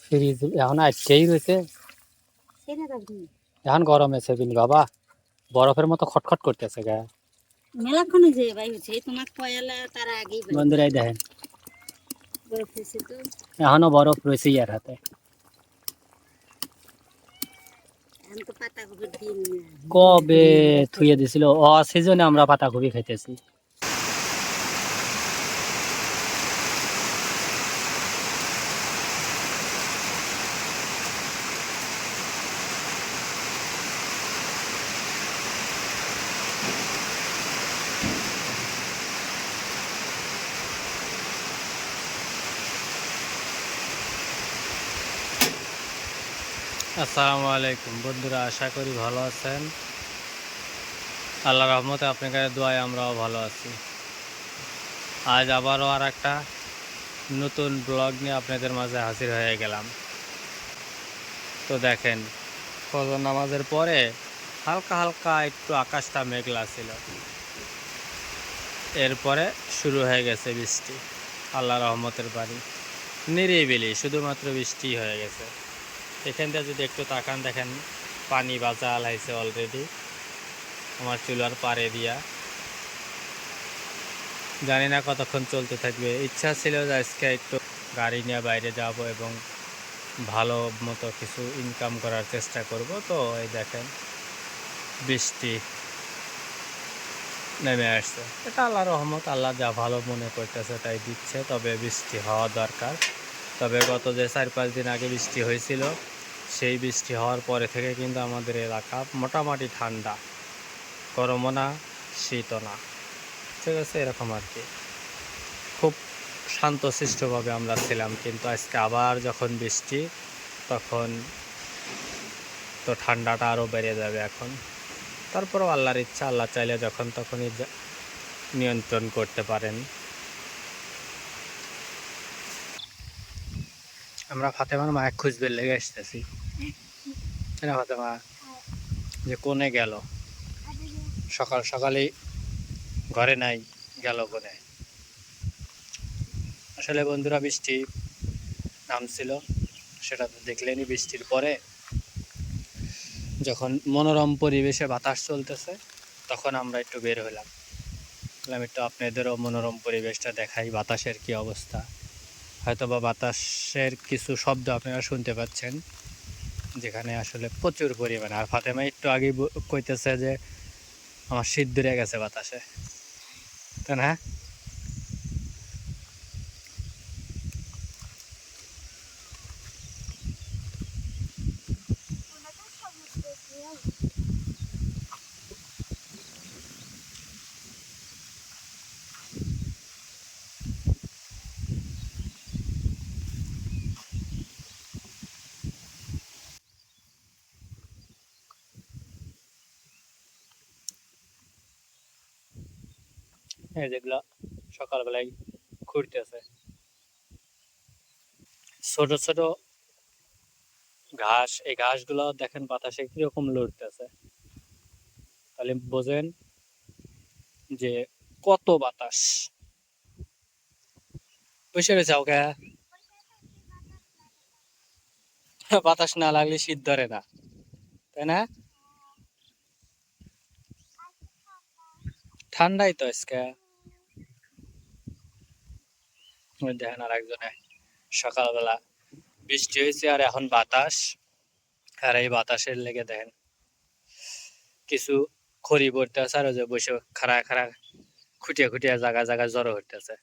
Fridge এখন আজকেই রয়েছে, এখন গরম আছে বিনি বাবা, বরফের মতো খটখট করতেছে গা। মেলাক্ষণে যে ভাই হচ্ছে তোমার পয়লা তার আগেই বন্ধুরাই দেখেন বরফ হয়েছে তো এখনো বরফ রয়েছে ইয়ার হাতে। এখন তো পাতাকপির দিন কবে থুয়ে দিছিল অ সিজনে আমরা পাতাকপি খাইতেছি। আসসালামু আলাইকুম বন্ধুরা, আশা করি ভালো আছেন। আল্লাহর রহমতে আপনাদের দোয়ায় আমরাও ভালো আছি। আজ আবারও আর একটা নতুন ব্লগ নিয়ে আপনাদের মাঝে হাজির হয়ে গেলাম। তো দেখেন, ফজর নামাজের পরে হালকা হালকা একটু আকাশটা মেঘলা ছিল, এরপরে শুরু হয়ে গেছে বৃষ্টি। আল্লাহর রহমতের বাড়ি নিরিবিলি, শুধুমাত্র বৃষ্টি হয়ে গেছে। এখান থেকে যদি একটু তাকান দেখেন, পানি বাজা আলাইছে অলরেডি আমার চুলার পাড়ে দিয়া। জানি না কতক্ষণ চলতে থাকবে। ইচ্ছা ছিল যে আজকে একটু গাড়ি নিয়ে বাইরে যাব এবং ভালো মতো কিছু ইনকাম করার চেষ্টা করব। তো এই দেখেন বৃষ্টি নেমে আসছে। এটা আল্লাহর রহমত, আল্লাহ যা ভালো মনে করতেছে তাই দিচ্ছে। তবে বৃষ্টি হওয়া দরকার। তবে গত যে 4-5 দিন আগে বৃষ্টি হয়েছিল, সেই বৃষ্টি হওয়ার পরে থেকে কিন্তু আমাদের এলাকা মোটামুটি ঠান্ডা, গরমও না শীতও না, ঠিক আছে, এরকম আর কি। খুব শান্তশিষ্টভাবে আমরা ছিলাম। কিন্তু আজকে আবার যখন বৃষ্টি, তখন তো ঠান্ডাটা আরও বেড়ে যাবে এখন। তারপরেও আল্লাহর ইচ্ছা, আল্লাহ চাইলে যখন তখনই নিয়ন্ত্রণ করতে পারেন। আমরা ফাতেমার মায়ের খুঁজবে লেগে আসতেছি। ফাতেমা যে কোনে গেল, সকাল সকালেই ঘরে নাই, গেল কোনে। আসলে বন্ধুরা, বৃষ্টি নামছিল, সেটা তো দেখলেনি। বৃষ্টির পরে যখন মনোরম পরিবেশে বাতাস চলতেছে, তখন আমরা একটু বের হলাম, বললাম একটু আপনাদেরও মনোরম পরিবেশটা দেখাই, বাতাসের কি অবস্থা। হয়তো বা বাতাসের কিছু শব্দ আপনারা শুনতে পাচ্ছেন, যেখানে আসলে প্রচুর পরিমাণে। আর ফাতেমা একটু আগেই কইতেছে যে আমার শীত ধরে গেছে বাতাসে, তাই না? এই যেগুলো সকালবেলায় ঘুরতেছে, ছোট ছোট ঘাস, এই ঘাসগুলো দেখেন বাতাসে কিরকম লড়তেছে, তাহলে বোঝেন যে কত বাতাস। বসে রয়েছে ওকে, বাতাস না লাগলে শীত ধরে না, তাই না? ঠান্ডাই তো আজকে। দেখেন আর একজনে সকালবেলা বৃষ্টি হয়েছে আর এখন বাতাস, আর এই বাতাসের লেগে দেখেন কিছু খড়ি পড়তেছে, আর যে বসে খাড়া খাড়া খুঁটিয়া খুঁটিয়া জায়গা জায়গা জড়ো হইতেছে।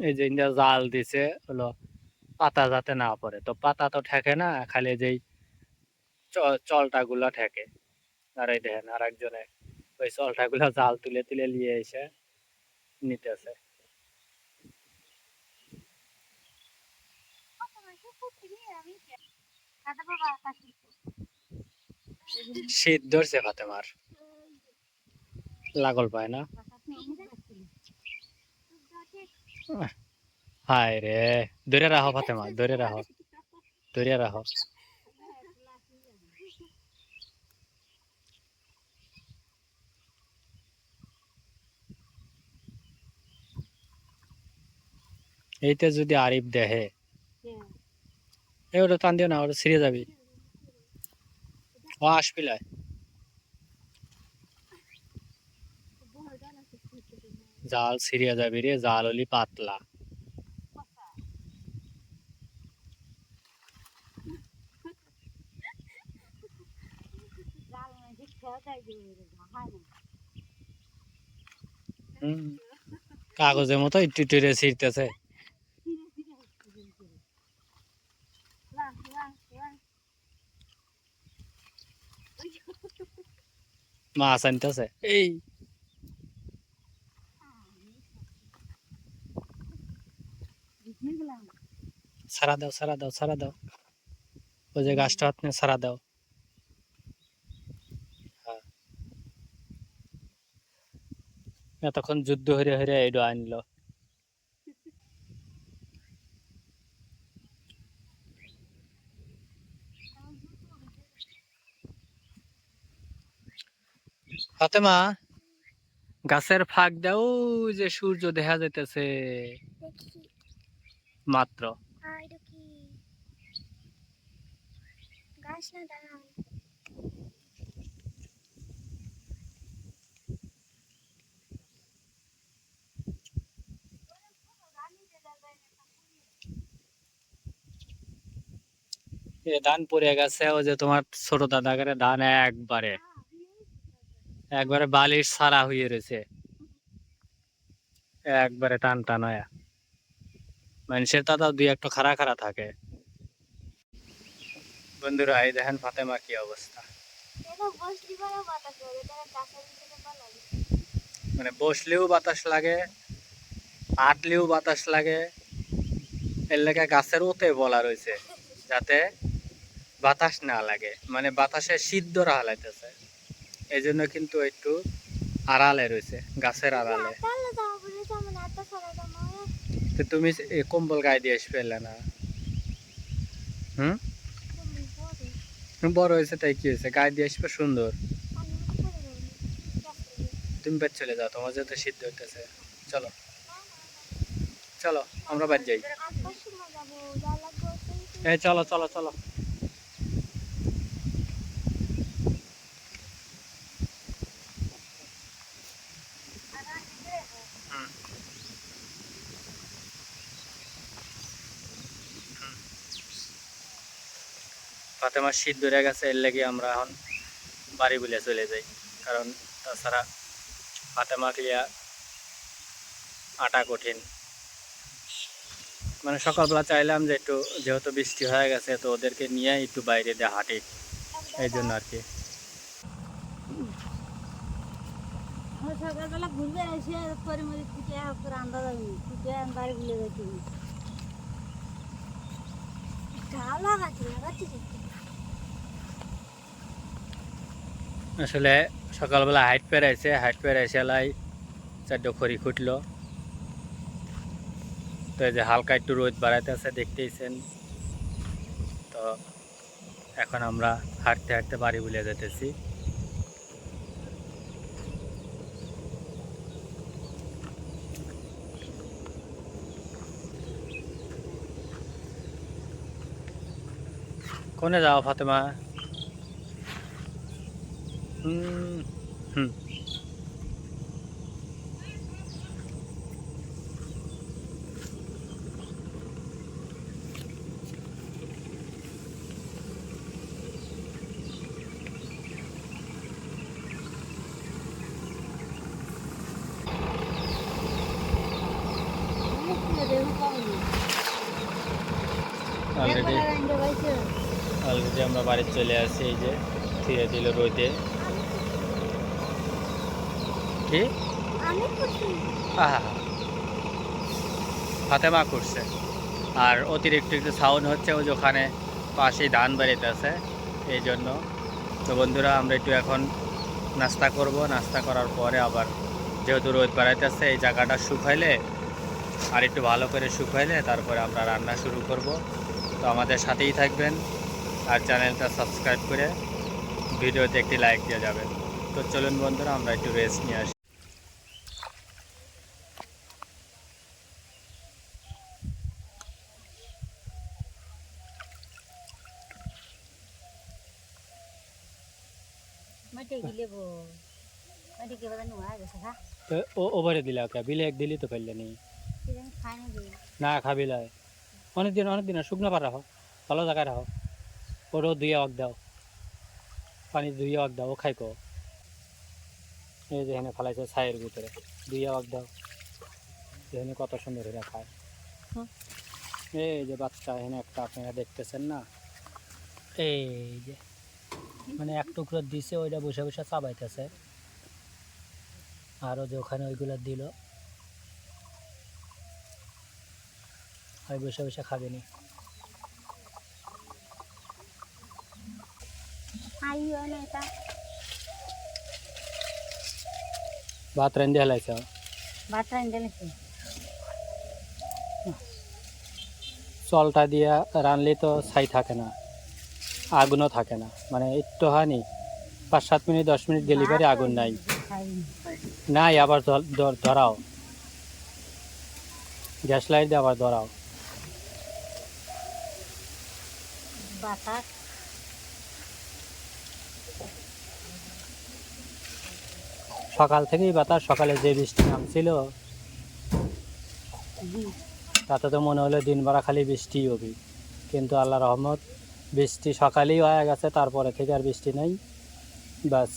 এই যে ইন্ডিয়া জাল দিছে হলো পাতা যাতে না পড়ে, তো পাতা তো ঠেকে না, খালি যেই চলটা গুলা ঠেকে। আর এই দেখেন আর একজনে ওই চলটা গুলা জাল তুলে তুলে নিয়ে এসে নিতেছে। শীত ধরছে ফাতেমার, লাগল পায় না। হায় রে, ধরে রাখো ফাতেমা, ধরে রাখো, ধরে রাখো। এইতে যদি আরিফ দেহে এই ওটা টান দিও না, ওটা ছিঁড়ে যাবি। ও আসবিলাই জাল ছিঁড়ে যাবি রে, জাল হলি পাতলা। হুম, কাগজের মতো একটু একটু রে ছিঁড়তেছে। মাছ আনতেছে এই, সারা দাও সারা দাও সারা দাও, ওই যে গাছটা হাত নিয়ে সারা দাও। হ্যাঁ, এতক্ষণ যুদ্ধ হইরে হইরে এইডো আনলো। ফাতেমা, গাছের ফাঁক দাও, ওই যে সূর্য দেখা যাইতেছে মাত্র। এ ধান পড়ে গেছে, ওই যে তোমার ছোট দাদাগারে ধান একবারে একবারে বালিশ ছাড়া হয়ে রয়েছে, একবারে টান টান হয়ে। মানুষের দাদা দুই একটা খাড়া খাড়া থাকে। বন্ধুরা এই দেখেন ফাতেমা কি অবস্থা, মানে বসলেও বাতাস লাগে, হাঁটলেও বাতাস লাগে। এর লেগে গাছের ওতে বলা রয়েছে যাতে বাতাস না লাগে, মানে বাতাসে সিদ্ধ হালাইতেছে, এই জন্য কিন্তু একটু আড়ালে রয়েছে, গাছের আড়ালে। তো তুমি কম্বল গায়ে দিয়ে এসে ফেললে না? হুম, বড় হয়েছে তাই কি হয়েছে, গায়ে দিয়ে আসবে সুন্দর। তুমি বেড চলে যাও, তোমার যেহেতু সিদ্ধ হইতেছে। চলো চলো আমরা বাদ যাই। এই চলো চলো চলো। ফাতেমার শীত ধরে গেছে, এর লেগে আমরা এখন বাড়ি বলে চলে যাই, কারণ তাছাড়া ফাতেমা ক্লিয়া আটা কঠিন। মানে সকালবেলা চাইলাম যে একটু, যেহেতু বৃষ্টি হয়ে গেছে তো ওদেরকে নিয়ে একটু বাইরে দিয়ে হাঁটি, এই জন্য আর কি। সকালবেলা ঘুরবে এসে পরিমরি কুটে রান্না যাবে, কুটে বাড়ি ভুলে যাচ্ছি। আসলে সকালবেলা হাইট পেরাইছে, হাইট পেরাইছে লাই চারটে খড়ি খুটলো, তো এই যে হালকা একটু রোদ বাড়াইতেছে দেখতেইছেন। তো এখন আমরা হাঁটতে হাঁটতে বাড়ি ভুলে যেতেছি। কোনে যাও ফাতেমা? হুম হুম, অলরেডি অলরেডি আমরা বাড়ি চলে আসি। এই যে ফিরে দিল রোদে। কি আহা, ফাতেমা করছে। আর অতিরিক্ত একটু সাউন্ড হচ্ছে, ওই যে ওখানে পাশেই ধান বাড়িতেছে, এই জন্য। তো বন্ধুরা আমরা একটু এখন নাস্তা করব, নাস্তা করার পরে আবার যেহেতু রোদ বাড়াইতেছে এই জায়গাটা শুকাইলে, আর একটু ভালো করে শুকাইলে তারপরে আমরা রান্না শুরু করব। তো আমাদের সাথেই থাকবেন, আর চ্যানেলটা সাবস্ক্রাইব করে ভিডিওতে একটি লাইক দিয়ে যাবেন। তো চলুন বন্ধুরা আমরা একটু রেস্ট নিয়ে আসি। মাটি গিলে বো মাটি কে বাদা নুয়া গেছে খা তো ও ওভারে দিলা ওকে বিলে এক দিলি তো ফেললে নি কি জানি খাই না দিই না খাবিলাই অনেক দিন আর শুকনো পা রাখো ভালো জায়গায় রাখো ওরও ধুয়ে অক দাও পানি ধুয়ে অক দাও ও খাইকো এই যে এখানে ফালাইছে ছাইয়ের ভিতরে ধুয়ে অক দাও এখানে কত সুন্দর হয়ে খায় হুম। এই যে বাচ্চা এখানে একটা আপনারা দেখতেছেন না এই যে মানে এক টুকরো দিছে ওইটা বসে বসে চাবাইতেছে আরও যে ওখানে ওইগুলো দিল ওই বসে বসে খাবেনি আইও না এটা ভাত রান্ধে হেলাইছে ভাত রান্ধে নিছি চলটা দিয়ে রানলে তো ছাই থাকে না আগুনও থাকে না মানে একটু হয়নি 5-7 মিনিট 10 মিনিট গেলে পরে আগুন নাই নাই আবার ধরাও গ্যাস লাইট দিয়ে আবার ধরাও বাতাস সকাল থেকেই বাতাস সকালে যে বৃষ্টি নামছিল তাতে তো মনে হলো দিন ভরা খালি বৃষ্টি হবে কিন্তু আল্লাহ রহমত বৃষ্টি সকালেই হয়ে গেছে তারপরে থেকে আর বৃষ্টি নেই বাস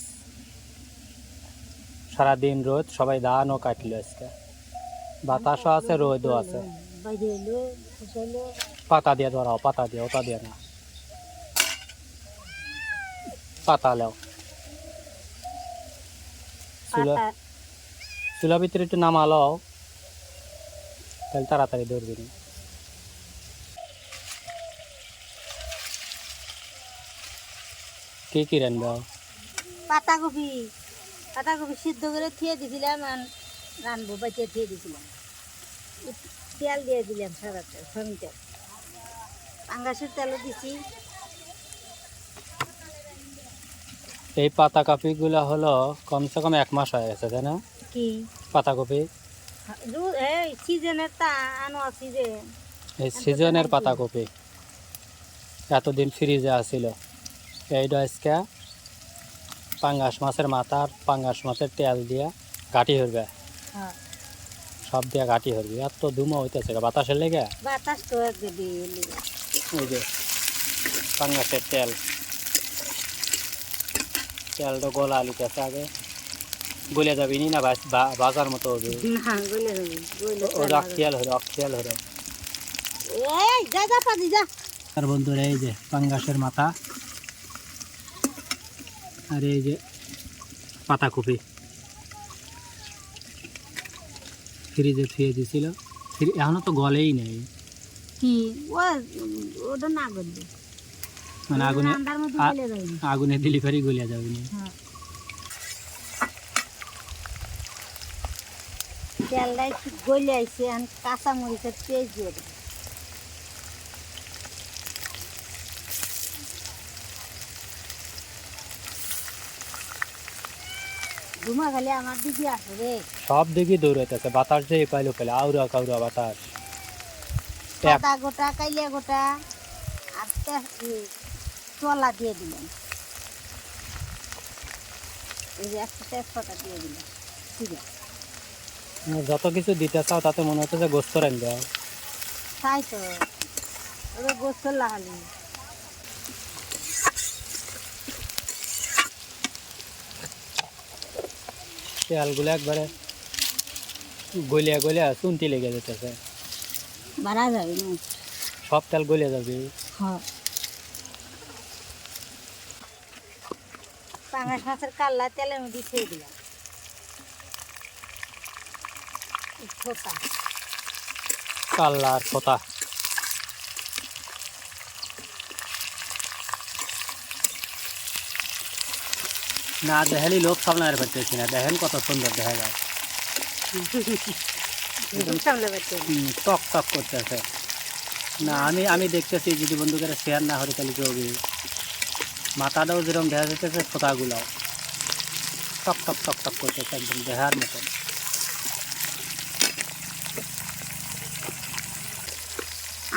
সারাদিন রোদ সবাই ধানও কাটলো আজকে বাতাসও আছে রোদও আছে বাইরে এলো ফুসাইলো পাতা দিয়ে ধরাও পাতা দিয়ে ওটা দিয়ে না পাতা লাও চুলা পাতা চুলা ভিতরে একটু নামালো তাহলে তাড়াতাড়ি ধরবি না কি রান্না পাতাকপি পাতাকপি সিদ্ধ করে থিয়ে দিয়েছিলাম আর রানবো বাঁচিয়ে থিয়ে দিয়েছিলাম তেল দিয়ে দিলাম সাদা তেল সয়াবিন তেল পাঙ্গাসের তেলও দিছি এই পাতাকপিগুলো হলো কমসে কম 1 মাস হয়ে গেছে তাই না কি পাতাকপি এই সিজনের তা আনোয়া সিজন এই সিজনের পাতাকপি এতদিন ফ্রিজে আসিল এইটা আজকে পাঙ্গাস মাছের মাথার পাঙ্গাস মাছের তেল দিয়া ঘাটি হইবে হ্যাঁ সব দিয়া ঘাটি হইবে এত ধুমা হইতেছে বাতাসের লেগে বাতাস তো একদম ওই যে পাঙ্গাসের তেলটা গলা আলিতেছে আগে গলে যাবি নি না বাজার মতো হবে না গলে যাবে গলে ওটা খেয়াল হলো এই যা যা পাদি যা আর বন্ধুরা এই যে পাঙ্গাসের মাথা আর এই যে পাতাকপি ফ্রিজে থুয়ে দিছিল এখনো তো গলেই নেই কি ওটা না গলবে মানে আন্দার মধ্যে গলে যাবে আগুনে দিলি ফেরি গলিয়া যাবে না হ্যাঁ তেলটা একটু গলে আইছে আর কাঁচা মরিচের পেঁয়াজ দিয়ে দেবো ধুমা খালি আমার দিদি আসে রে সব দিকে দৌড়াইতেছে বাতাস যে পাইলো পেলে আউরা কাউরা বাতাস সাদা গোটা কাইলিয়া গোটা আর চলা দিয়ে দিলাম এই যে একটা তেজপাতা দিয়ে দিলাম ঠিক আছে যত কিছু দিতে চাও তাতে মনে হচ্ছে যে গোস্ত রান্ধবে তাই তো ওরা গোস্ত লাগালি তেলগুলো একবারে গলিয়া চুনতি লেগে যেতেছে বাড়া যাবে না সব তেল গলিয়া যাবে হ্যাঁ পাঙ্গাস মাছের কাল্লা তেলের মধ্যে ছেড়ে দিলাম ছোটা কাল্লা আর খোতা না দেখালি লোক সামলাতে পারতেছি না দেখেন কত সুন্দর দেখা যায় টক টক করতেছে না আমি দেখতেছি যদি বন্ধুকেরা শেয়ার না হলে তাহলে কি হবে মাথাটাও যেরকম দেখা যাইতেছে খোতাগুলাও টক টক টক টক করতেছে একদম দেখার মতো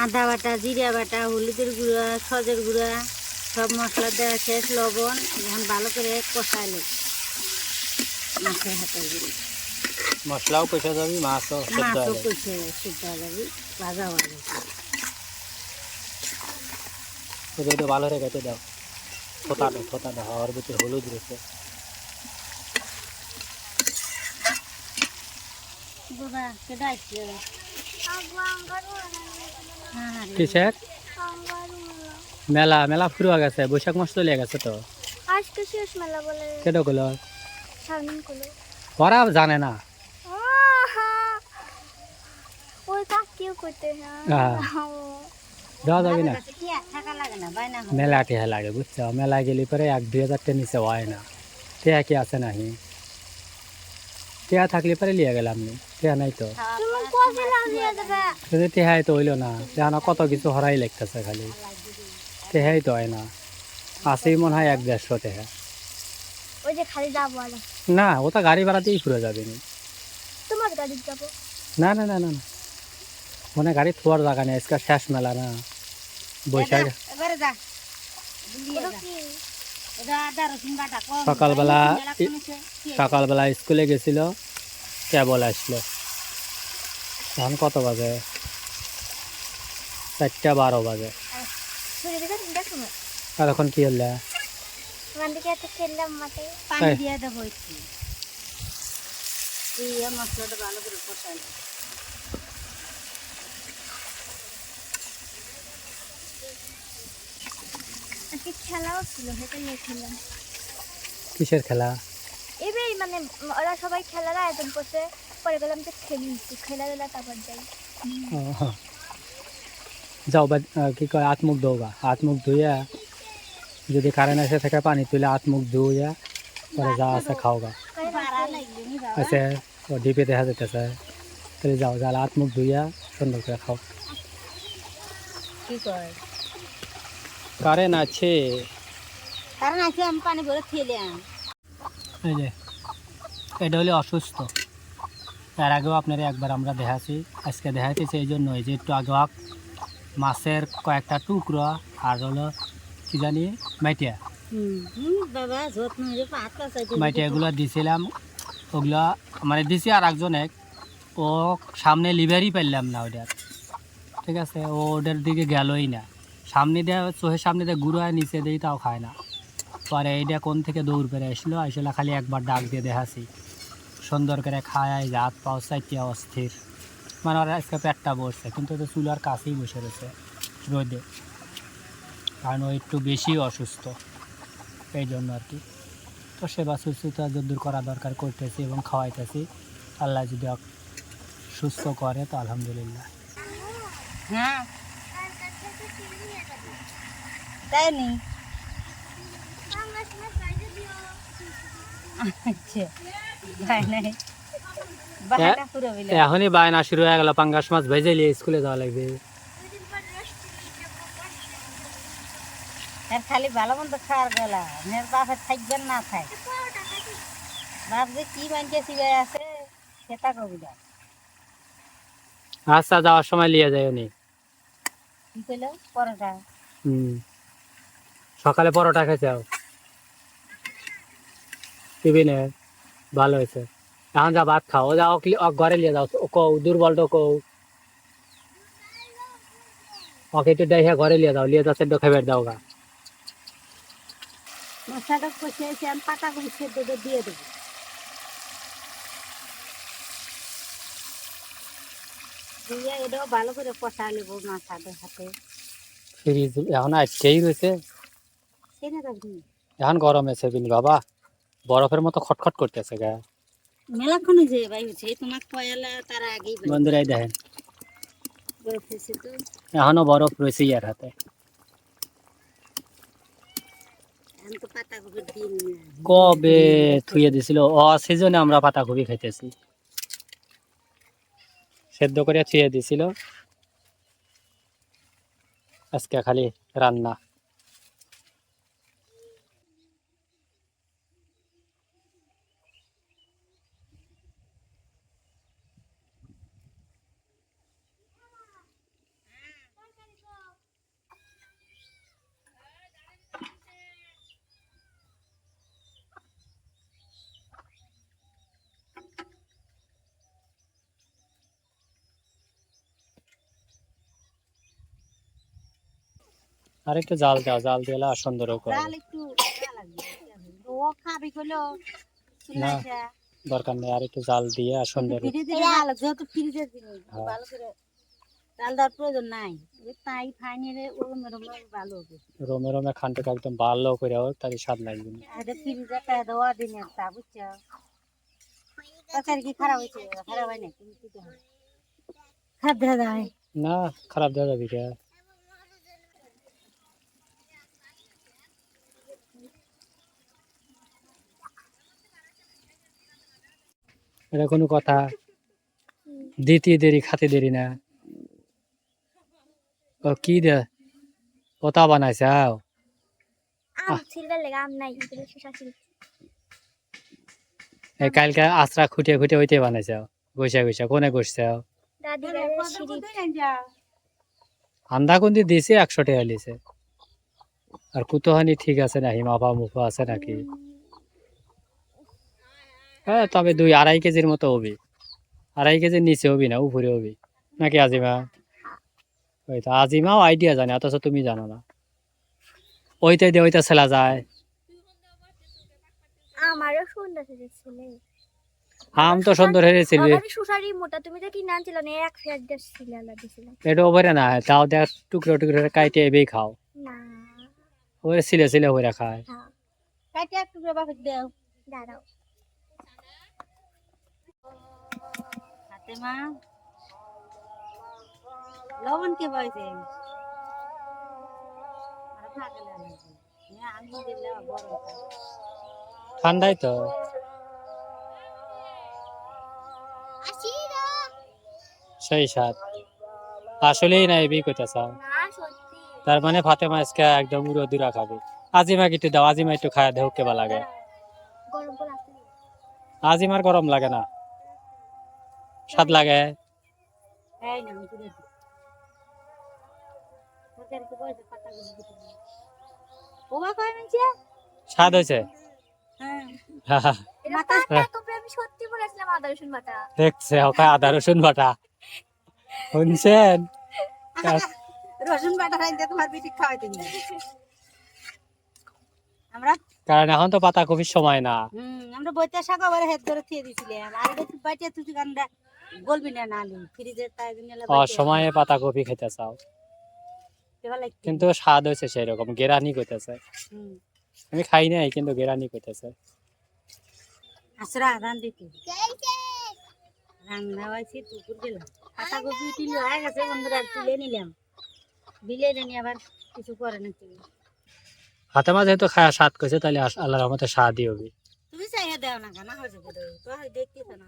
আদা বাটা জিরা বাটা হলুদের গুঁড়া সজের গুঁড়া সব মশলা দেওয়া শেষ, লবণ, এখন ভালো করে কষাইলে মাছের হাতে দিলে মশলাও কষে যাবি, মাছও সেদ্ধ মাছও হবে। কষে সিদ্ধ হয়ে যাবে, ভাজা হয়ে যাবে। ওটা ভালো রে কেটে দাও, থোতা দাও, ওর ভিতরে হলুদ রয়েছে। বাবা কেটে আসছে। হ্যাঁ কিসের মেলা? মেলা ফুরুয়া গেছে, বৈশাখ মাস চলে গেছে তো। আজকে শেষ মেলা বলে কেটো গুলো সামনে গুলো ওরা জানে না। ওই কাকিও করতে হ্যাঁ, দেওয়া যাবে না। কি থাকা লাগে না, বাইনা মেলা টেহা লাগে বুঝছো, মেলা গেলে পরে 1-2 হাজার টাকা নিচে হয় না। টেহা কি আছে নাহি? টেহা থাকলে পরে লিয়ে গেলাম নি, টেহা নাই তো। তুমি কবে লাগিয়ে দেবে কিন্তু টেহাই তো হইলো না, জানো কত কিছু হরাই লাগতেছে খালি, টেহাই তো হয় না। আছেই মনে হয় 1-150 টেহা। ওই যে খালি যাবো আর না, ও তো গাড়ি ভাড়াতেই ফুরে যাবে নি। তোমার গাড়ি যাবো না না না না না, মনে হয় গাড়ি থোয়ার জায়গা নেই, আজকে শেষ মেলা না বৈশাখ। এবারে যা ওটা কি এটা আদা রসুন বাটা কম সকালবেলা মেলা কমেছে, খেয়ে সকালবেলা স্কুলে গেছিল, কেবল আসলো। এখন কত বাজে? 4:12 বাজে। ঘুরে দেখে দেখো না আর এখন কি হলো? ওখান থেকে একটা খেললাম মাঠে পানি এই। দিয়ে দেবো একটু, দিয়ে মশলাটা ভালো করে কষাই। আজকে খেলাও ছিল, সেটা নিয়ে খেললাম। কিসের খেলা? এবারে মানে ওরা সবাই খেলার আয়োজন করছে, পরে গেলাম যে খেলি একটু খেলা দিলা তারপর যাই। ও, যাও কি কয়, হাত মুখ ধোগা, হাত মুখ ধুইয়া যদি কারেন্ট এসে থাকে পানি তুলে হাত মুখ ধুইয়া পরে যা আছে খাওগা। পাড়া লাগবে নি বাবা, আছে ও ডিপে দেখা যেতেছে, তাহলে যাও, যা হাত মুখ ধুইয়া সুন্দর করে খাও। কি কয় কারেন্ট আছে, কারণ আছে আমি পানি ভরে খেলাম। এই যে এটা হলে অসুস্থ। তার আগেও আপনারা একবার আমরা দেখাচ্ছি, আজকে দেখাইতেছি এই জন্য যে একটু আগে মাছের কয়েকটা টুকরো আর হলো কি জানি মাইটিয়া, বাবা যত্ন হয়ে হাত পাশাই মাইটিয়াগুলো দিছিলাম, ওগুলো মানে দিছি আর একজনে, ও সামনে লিভারই পারলাম না ওটার, ঠিক আছে, ও ওটার দিকে গেলই না, সামনে দিয়ে চোখের সামনে দিয়ে ঘুরে নিচে দিই তাও খায় না। পরে এইটা কোন থেকে দৌড় পেরে আসলো, আসলে খালি একবার ডাক দিয়ে দেখাচ্ছি, সুন্দর করে খায়, যে হাত পাও চাইতে অস্থির, মানে ওরা আজকে পেটটা বসছে, কিন্তু তো চুলার কাছেই বসে রয়েছে রোদে, কারণ ও একটু বেশি অসুস্থ, এই জন্য আর কি। তো সেবা শুশ্রূষা যদ্দূর করা দরকার করতেছি এবং খাওয়াইতেছি, আল্লাহ যদি সুস্থ করে তো আলহামদুলিল্লাহ। হ্যাঁ তাই নি, আচ্ছা ভাই নাই বাহাটা পুরো বিলে এখনই বায়না শুরু হয়ে গেল, পাঙ্গাস মাছ ভেজে নিয়ে স্কুলে যাওয়া লাগবে। আর খালি ভালো মন্দ খাওয়ার গেলা, মেয়ের বাপের থাকবেন না থাক, বাপ যে কি মানছে শিবে আছে সেটা কবিতা। আচ্ছা, যাওয়ার সময় নিয়ে যায় উনি। কি কইলো পরোটা? সকালে পরোটা খেয়েছে টিফিনে, ভালো হয়েছে। এখন যা ভাত খাও, যা ঘরে নিয়ে যাও, কৌ দুর্বলটা কৌ, ওকে একটু দেখে ঘরে নিয়ে যাও, নিয়ে যাচ্ছে একটু খাবার দাও গা। মশলাটা কষে এসে আমি পাতাগুলো সেদ্ধ করে দিয়ে দেবো। দিয়ে এটাও ভালো করে কষা নেবো মাছাদের হাতে। ফ্রিজ এখন আজকেই রয়েছে, সেনে রাখবি এখন গরম আছে বিনি বাবা, বরফের মতো খটখট করতেছে গা। মেলাক্ষণ যে ভাই হচ্ছে তোমার পয়লা তার আগেই বন্ধুরাই দেখেন, বরফ হয়েছে তো। এখনো বরফ রয়েছে ইয়ার হাতে। এখন তো পাতাগুলো দিন কবে থুয়ে দিছিল, সিজনে আমরা পাতাকপি খাইতেছি, সেদ্ধ করে থুয়ে দিছিল, আজকে খালি রান্না। আর একটু জাল দাও, জাল দিলে আর সুন্দর করে। জাল একটু দেয়া লাগবে। ও খাবি কইলো না চুলাইছে দরকার নেই, আর একটু জাল দিয়ে আর সুন্দর। ফ্রিজে ভালো, যেহেতু ফ্রিজের জিনিস হ্যাঁ। ভালো করে জাল দেওয়ার প্রয়োজন নাই। ওই তাই ফাইনালে ওরম এরম ভালো হবে। রোমে রোমে খানটাকে একদম ভালো করে হোক, তাহলে স্বাদ লাগবে না। এটা ফ্রিজে টা দেওয়া দিনের তা বুঝছো? তরকারি কি খারাপ হয়েছে? খারাপ হয় না, তুমি কি জানো? খারাপ দেখা যায়। না খারাপ দেওয়া যাবে কে? এটা কোনো কথা? দিতে দেরি খাতে দেরি না। ও কি দে ওটা বানাইছে? আম ছিলবার লেগে আম নাই কিন্তু শসা ছিল। এই কালকে আশ্রা খুঁটিয়ে খুঁটিয়ে ওইতে বানাইছে, গৈসা গৈসা কোনে গৈসছে? দাদি সিঁড়ি আন্দা কুন্দি দিছে 100 টাকা লিছে। আর কুতোহানি ঠিক আছে না, হিমাপা মুফা আছে নাকি? হ্যাঁ তবে 2-2.5 কেজির মতো হবি। 2.5 কেজির নিচে হবি না, উপরে হবি নাকি আজিমা? ওই তো আজিমাও আইডিয়া জানে, অথচ তুমি জানো না। ওইটাই দিয়ে ওইটা ছেলা যায়। আমারও সুন্দর হয়েছিল। আম তো সুন্দর হয়েছিল। আমি সুসারি মোটা তুমি তো কি নাম ছিল না এক ফেট দিছিল আলা দিছিল। এটা ওপরে না, তাও দেখ টুকরো টুকরো করে কাইটে এবেই খাও। না ওরে ছিলে ছিলে ওরে খায়। হ্যাঁ কাইটা একটু করে বাপে দাও। দাঁড়াও হাতে মা লবণ কে পাইছে? আর ফাঁকে লাগে। হ্যাঁ আঙ্গুল দিলে বড় হয়। ঠান্ডাই তো। সেই স্বাদ আসলেই না, এবি কইতাছ। না সত্যি তার মানে ফাতেমা আজকে একদম উড়ো দুরা খাবে। আজিমা একটু দাও, আজিমা একটু খায় দেহ কেবা লাগে। গরম করে আসলে আজিমার গরম লাগে না, স্বাদ লাগে। এই না আমি করে দিই। তোদের কি বলছে পাতা গুলো দিতে? ওমা কয় মিনছে? স্বাদ হয়েছে। হ্যাঁ এটা মাথা পাতা তো আমি সত্যি বলেছিলাম আদা রসুন বাটা দেখছে ওখানে আদা রসুন বাটা শুনছেন? রসুন বাটা রাইন্দে তোমার বেটি খাওয়াই দিবি। আমরা কারণ এখন তো পাতা কপির সময় না। আমরা বইতে শাক আবার হেড ধরে থিয়ে দিছিলাম। আর এটা তুই বাইতে তুই গান্ডা গলবি না না আলু ফ্রিজে তাই দিনলে অসময়ে পাতা কপি খেতে চাও, কিন্তু স্বাদ হয়েছে সেই রকম, গেরানি কইতেছে। আমি খাই নাই কিন্তু গেরানি কইতেছে। আসরা রান দিতে রান্না হয়েছে দুপুর গেলাম পাতা কপি তুলে হয়ে গেছে বন্ধুরা, তুলে নিলাম বিলে নিয়ে আবার কিছু করে না। ফাতেমা যেহেতু খায় স্বাদ কইছে, তাহলে আল্লাহর রহমতে স্বাদই হবে। তুমি চাইয়া দেও না কেন হয়েছে তো দেখতেছ না।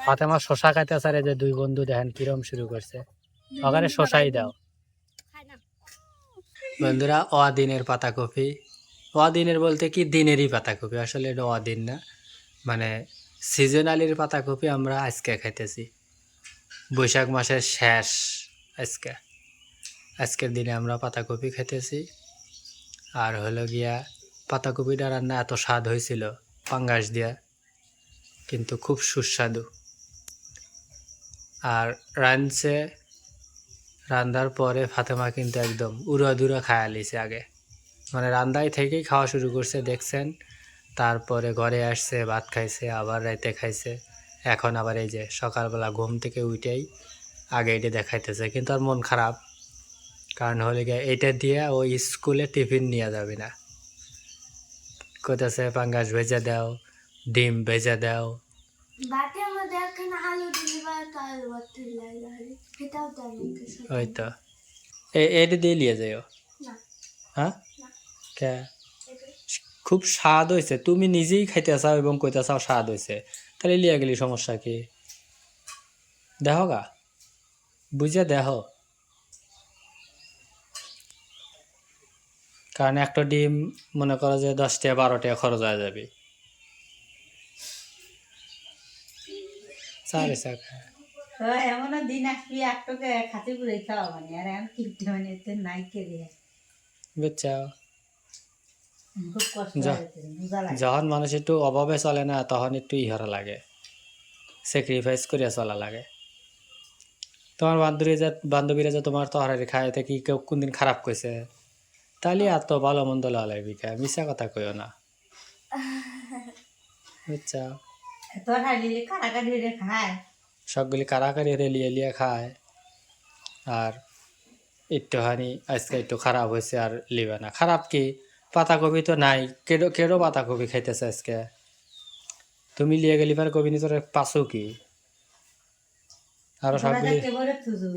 ফাতেমা শশা খাইতে চারে যে দুই বন্ধু দেখেন কিরম শুরু করছে, ওখানে শশাই দাও। বন্ধুরা অদিনের পাতাকপি, অদিনের বলতে কি দিনেরই পাতাকপি, আসলে এটা অদিন না, মানে সিজনালির পাতাকপি আমরা আজকে খাইতেছি। বৈশাখ মাসের শেষ আজকের দিনে আমরা পাতাকপি খাইতেছি। আর হলো গিয়া পাতাকপিটা রান্না এত স্বাদ হয়েছিল পাঙ্গাস দিয়া, কিন্তু খুব সুস্বাদু। আর রান্নার পরে ফাতেমা কিন্তু একদম উড়াধুরা খায়া লিছে আগে, মানে রান্দায় থেকেই খাওয়া শুরু করছে দেখছেন। তারপরে ঘরে আসছে, ভাত খাইছে, আবার রাইতে খাইছে, এখন আবার এই যে সকালবেলা ঘুম থেকে উঠেই আগে এটা দেখাইতেছে। কিন্তু আর মন খারাপ, কারণ হলে গিয়ে এইটা দিয়ে ও স্কুলে টিফিন নিয়ে যাবে না। কোথাছে পাঙ্গাস ভেজে দাও, ডিম ভেজে দাও। ওই তো এটা দিয়ে নিয়ে যাও। হ্যাঁ কে খুব স্বাদ হয়েছে, তুমি নিজেই খাইতে চাও এবং কইতে চাও স্বাদ হয়েছে, তাহলে লিয়ে গেলি সমস্যা কি? দেখো গা বুঝে দেখো। কারণ একটা ডিম মনে করো যে 10 টাকা 12 টাকা খরচ হয়ে যাবে। এমন দিন আসবি একটাকে খাতে পুরে খাওয়া মানে আর এখন কিনতে মানে নাই কে দিয়ে বুঝছাও? খুব কষ্ট হয়েছে বুঝা লাগে। যখন মানুষ একটু অভাবে চলে না, তখন একটু ইহারা লাগে, স্যাক্রিফাইস করে চলা লাগে। তো তোমার বান্ধবীরা যে তোমার তরকারি খায় এতে কি কেউ কোনদিন খারাপ কইছে? তাহলে এত ভালো মন্দ লালাইবি কে? মিছা কথা কইও না, বুঝছা? তোর হাইলি কারাকারি রে খায়। সবগুলি কারাকারি রেলিয়ে লিয়ে খায়, আর একটুখানি আজকে একটু খারাপ হয়েছে আর লিবে না। খারাপ কি, পাতাকপি তো নাই, কেডো কেডো পাতাকপি খাইতেছে আজকে? তুমি লিয়ে গেলি পার কবি নিজের পাশো কি? আরো তোরা সবগুলি দেখতে বলে তুজু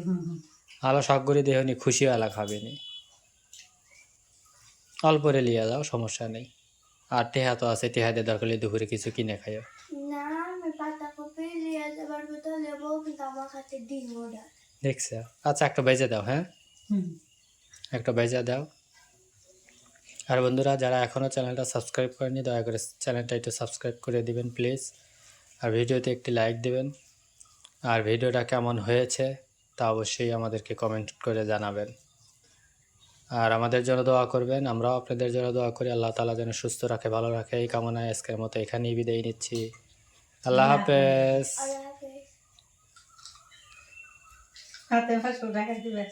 আরো সবগুলি দেহনি খুশিওয়ালা খাবেনি। অল্প রে লিয়ে যাও, সমস্যা নেই। আর টেহা তো আছে, টেহা দিয়ে দরকার হলে দুপুরে কিছু কিনে খাইও। না আমি পাতাকপি নিয়ে যেতে পারবো তো নেবো, কিন্তু আমার কাছে দিন ওটা। দেখছো? আচ্ছা একটা বেজে দাও, হ্যাঁ একটা বেজে দাও। আর বন্ধুরা যারা এখনও চ্যানেলটা সাবস্ক্রাইব করেনি দয়া করে চ্যানেলটা একটু সাবস্ক্রাইব করে দিবেন প্লিজ। আর ভিডিওতে একটি লাইক দিবেন। আর ভিডিওটা কেমন হয়েছে তা অবশ্যই আমাদেরকে কমেন্ট করে জানাবেন। আর আমাদের জন্য দোয়া করবেন, আমরাও আপনাদের জন্য দোয়া করি। আল্লাহ তাআলা যেন সুস্থ রাখে, ভালো রাখে, এই কামনায় আজকের মতো এখানেই বিদায় নিচ্ছি। আল্লাহ হাফেজ। আল্লাহ হাফেজ। হাতে 500 টাকা দিবে।